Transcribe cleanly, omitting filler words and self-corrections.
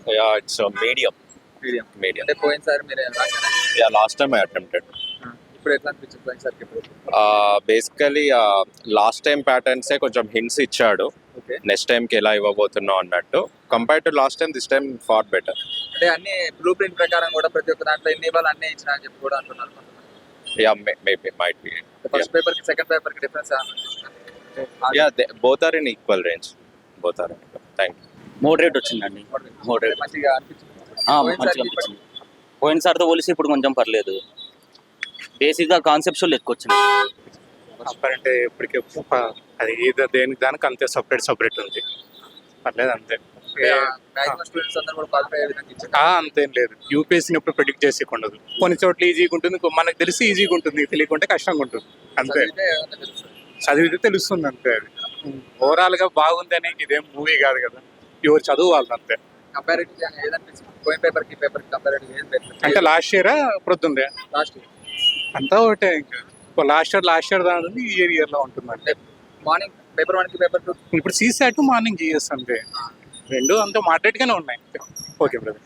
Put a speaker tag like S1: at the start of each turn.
S1: Yeah, it's a medium.
S2: Medium అంటే పోయినసారి మీరు ఏం రాశారా?
S1: Yeah, last time I attempted.
S2: ఇప్పుడు ఎట్లా అనిపించింది పోయినసారికి ఇప్పుడు?
S1: బేసికలీ లాస్ట్ టైం ప్యాటర్న్సే కొంచెం హింట్స్ ఇచ్చాడు
S2: ఓకే,
S1: నెక్స్ట్ టైంకి ఎలా ఇవ్వబోతున్నావు అన్నట్టు. Compare to last time this time far better.
S2: అంటే అన్ని బ్లూ ప్రింట్ ప్రకారం కూడా ప్రతి ఒక్క దాంట్లో ఎన్ని ఇవ్వాలి అన్నీ ఇచ్చిన అని చెప్పి కూడా అంటున్నారు కొంతమంది.
S1: Yeah maybe might be.
S2: First paper కి సెకండ్ పేపర్ కి difference
S1: yeah both are in equal range. Both are thank you.
S3: Moderate వచ్చిందండి. మోడరేట్
S2: మంచిగా అనిపించింది.
S3: మంచిగా అనిపించింది. పోయినసారితో పోలిసి ఇప్పుడు కొంచెం పర్లేదు. బేసిక్గా కాన్సెప్చువల్ ఎక్కువ వచ్చింది.
S4: అంటే ఇప్పటికే అది ఏదో దేనికి దానికి అంతే సపరేట్ ఉంది, పర్లేదు అంతే.
S2: మ్యాక్సిమం స్టూడెంట్స్ అందరూ కూడా క్వాలిఫై అయ్యే విధంగా ఇచ్చారు.
S4: అంతేం లేదు, యూపీఎస్సీని ఎప్పుడు ప్రిడిక్ట్ చేసి ఉండదు. కొన్ని చోట్ల ఈజీగా ఉంటుంది, మనకు తెలిసి ఈజీగా ఉంటుంది, తెలియకుంటే కష్టంగా ఉంటుంది అంతే.
S2: చదివితే ఏమన్నా తెలుస్తుంది.
S4: చదివితే తెలుస్తుంది అంతే. అది ఓవరాల్ గా బాగుంది అని ఇదేం మూవీ కాదు కదా, ఎవరు చదువు వాళ్ళు అంతే.
S2: కంపారిటివ్ ఏదనిపించింది పోయిన పేపర్ కి కంపారిటివ్ ఏం
S4: అంటే లాస్ట్ ఇయర్ ప్రొద్దుందే
S2: లాస్ట్
S4: అంతా ఒకటే. ఇంకా లాస్ట్ ఇయర్ దాని ఈ ఇయర్ లో ఉంటుంది అంటే.
S2: మార్నింగ్ పేపర్ 1 కి పేపర్ 2
S4: ఇప్పుడు సీసాట్ మార్నింగ్ జిఎస్ అంతే, రెండు అంతా మోడరేట్ గానే ఉన్నాయి. Okay brother.